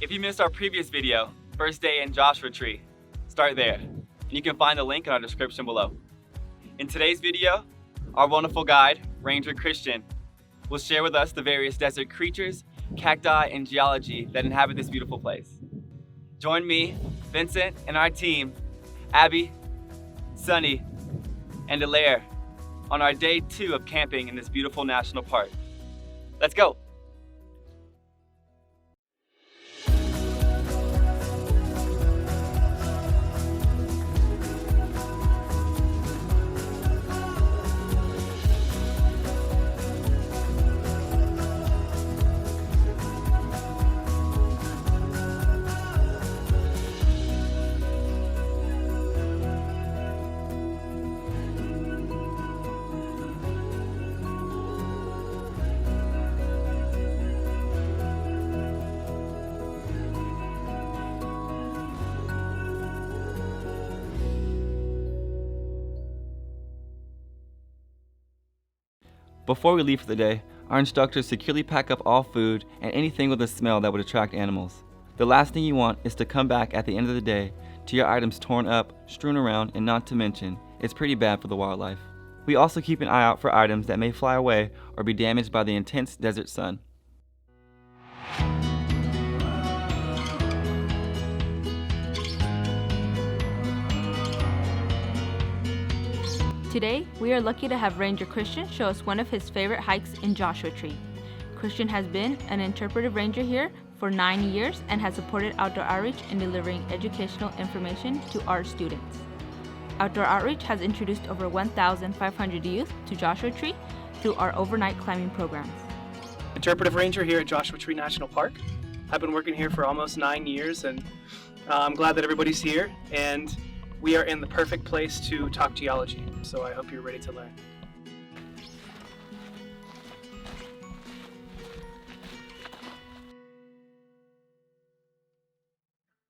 If you missed our previous video, first day in Joshua Tree, start there. You can find the link in our description below. In today's video, our wonderful guide, Ranger Christian, will share with us the various desert creatures, cacti, and geology that inhabit this beautiful place. Join me, Vincent, and our team, Abby, Sunny, and Alaire, on our day 2 of camping in this beautiful national park. Let's go! Before we leave for the day, our instructors securely pack up all food and anything with a smell that would attract animals. The last thing you want is to come back at the end of the day to your items torn up, strewn around, and not to mention, it's pretty bad for the wildlife. We also keep an eye out for items that may fly away or be damaged by the intense desert sun. Today, we are lucky to have Ranger Christian show us one of his favorite hikes in Joshua Tree. Christian has been an interpretive ranger here for 9 years and has supported Outdoor Outreach in delivering educational information to our students. Outdoor Outreach has introduced over 1,500 youth to Joshua Tree through our overnight climbing programs. Interpretive ranger here at Joshua Tree National Park. I've been working here for almost 9 years, and I'm glad that everybody's here, and we are in the perfect place to talk geology, so I hope you're ready to learn.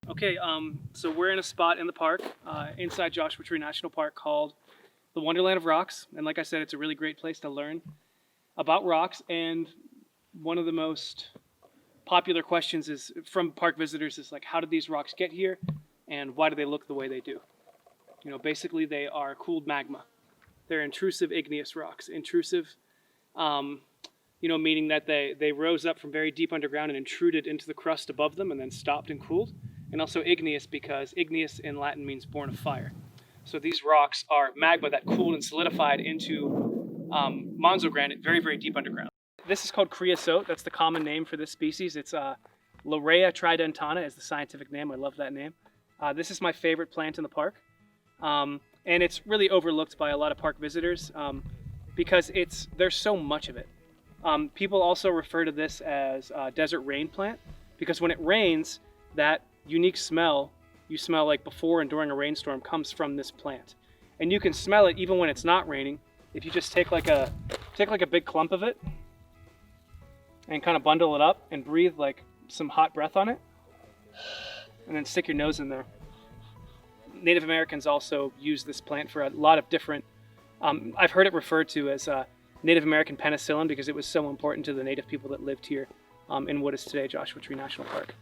Okay, so we're in a spot in the park, inside Joshua Tree National Park, called the Wonderland of Rocks, and like I said, it's a really great place to learn about rocks. And one of the most popular questions is from park visitors is like, how did these rocks get here, and why do they look the way they do? You know, basically they are cooled magma. They're intrusive igneous rocks. Intrusive, meaning that they rose up from very deep underground and intruded into the crust above them and then stopped and cooled. And also igneous, because igneous in Latin means born of fire. So these rocks are magma that cooled and solidified into Monzo granite very, very deep underground. This is called creosote. That's the common name for this species. It's Laurea tridentana is the scientific name. I love that name. This is my favorite plant in the park. And it's really overlooked by a lot of park visitors because there's so much of it. People also refer to this as desert rain plant, because when it rains, that unique smell you smell like before and during a rainstorm comes from this plant. And you can smell it even when it's not raining if you just take like a big clump of it and kind of bundle it up and breathe like some hot breath on it, and then stick your nose in there. Native Americans also use this plant for a lot of different, I've heard it referred to as Native American penicillin, because it was so important to the native people that lived here in what is today Joshua Tree National Park.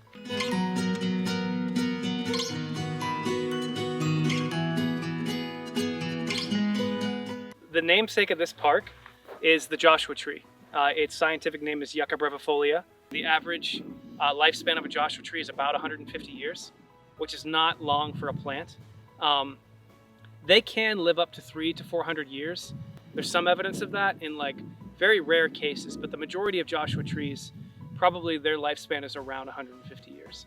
The namesake of this park is the Joshua Tree. Its scientific name is Yucca brevifolia. The average lifespan of a Joshua tree is about 150 years, which is not long for a plant. They can live up to 300 to 400 years. There's some evidence of that in like very rare cases, but the majority of Joshua trees, probably their lifespan is around 150 years.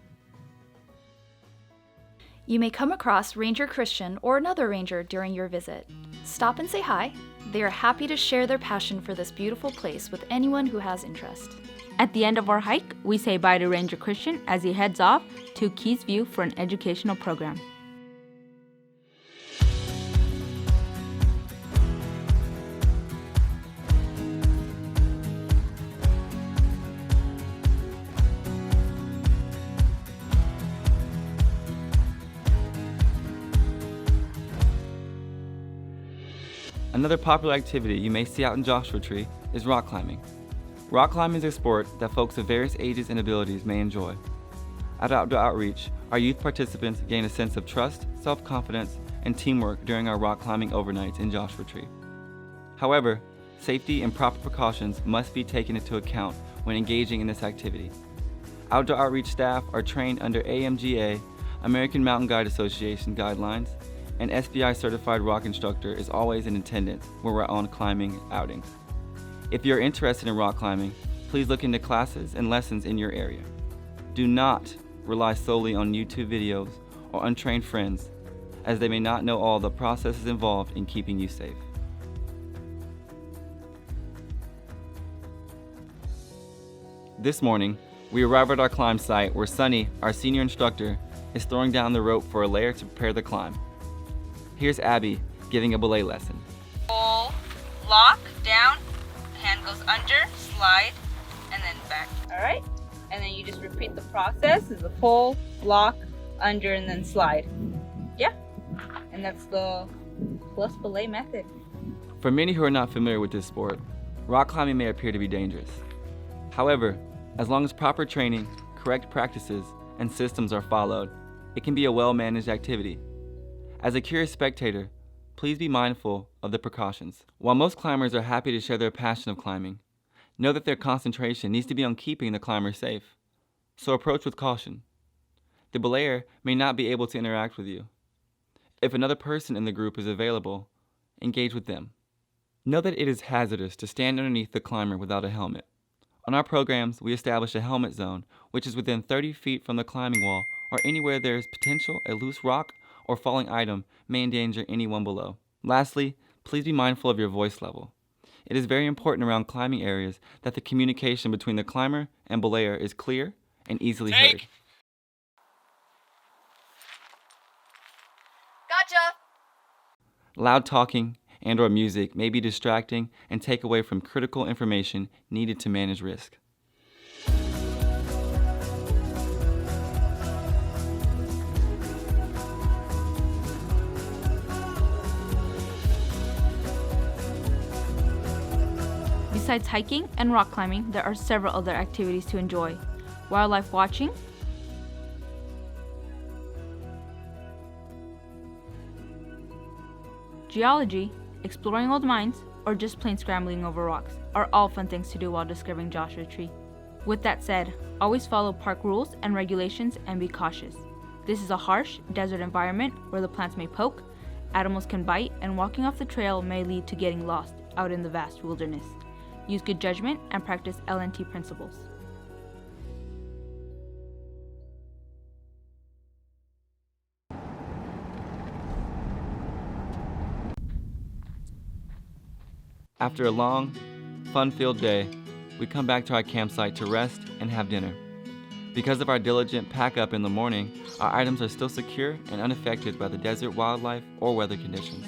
You may come across Ranger Christian or another ranger during your visit. Stop and say hi. They are happy to share their passion for this beautiful place with anyone who has interest. At the end of our hike, we say bye to Ranger Christian as he heads off to Keys View for an educational program. Another popular activity you may see out in Joshua Tree is rock climbing. Rock climbing is a sport that folks of various ages and abilities may enjoy. At Outdoor Outreach, our youth participants gain a sense of trust, self-confidence, and teamwork during our rock climbing overnights in Joshua Tree. However, safety and proper precautions must be taken into account when engaging in this activity. Outdoor Outreach staff are trained under AMGA, American Mountain Guide Association guidelines, and SBI certified rock instructor is always in attendance when we're on climbing outings. If you're interested in rock climbing, please look into classes and lessons in your area. Do not rely solely on YouTube videos or untrained friends, as they may not know all the processes involved in keeping you safe. This morning, we arrive at our climb site where Sunny, our senior instructor, is throwing down the rope for a layer to prepare the climb. Here's Abby giving a belay lesson. Pull, lock, down, hand goes under, slide, and then back. All right? And then you just repeat the process. Is a pull, lock, under, and then slide. Yeah? And that's the plus belay method. For many who are not familiar with this sport, rock climbing may appear to be dangerous. However, as long as proper training, correct practices, and systems are followed, it can be a well-managed activity. As a curious spectator, please be mindful of the precautions. While most climbers are happy to share their passion of climbing, know that their concentration needs to be on keeping the climber safe. So approach with caution. The belayer may not be able to interact with you. If another person in the group is available, engage with them. Know that it is hazardous to stand underneath the climber without a helmet. On our programs, we establish a helmet zone, which is within 30 feet from the climbing wall or anywhere there is potential a loose rock or falling item may endanger anyone below. Lastly, please be mindful of your voice level. It is very important around climbing areas that the communication between the climber and belayer is clear and easily heard. Gotcha! Loud talking and/or music may be distracting and take away from critical information needed to manage risk. Besides hiking and rock climbing, there are several other activities to enjoy. Wildlife watching, geology, exploring old mines, or just plain scrambling over rocks are all fun things to do while discovering Joshua Tree. With that said, always follow park rules and regulations and be cautious. This is a harsh desert environment where the plants may poke, animals can bite, and walking off the trail may lead to getting lost out in the vast wilderness. Use good judgment and practice LNT principles. After a long, fun-filled day, we come back to our campsite to rest and have dinner. Because of our diligent pack-up in the morning, our items are still secure and unaffected by the desert wildlife or weather conditions.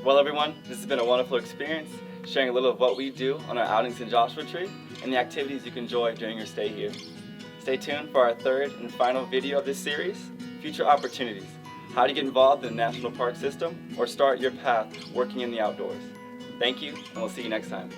Well, everyone, this has been a wonderful experience, sharing a little of what we do on our outings in Joshua Tree and the activities you can enjoy during your stay here. Stay tuned for our third and final video of this series, Future Opportunities, how to get involved in the National Park System or start your path working in the outdoors. Thank you, and we'll see you next time.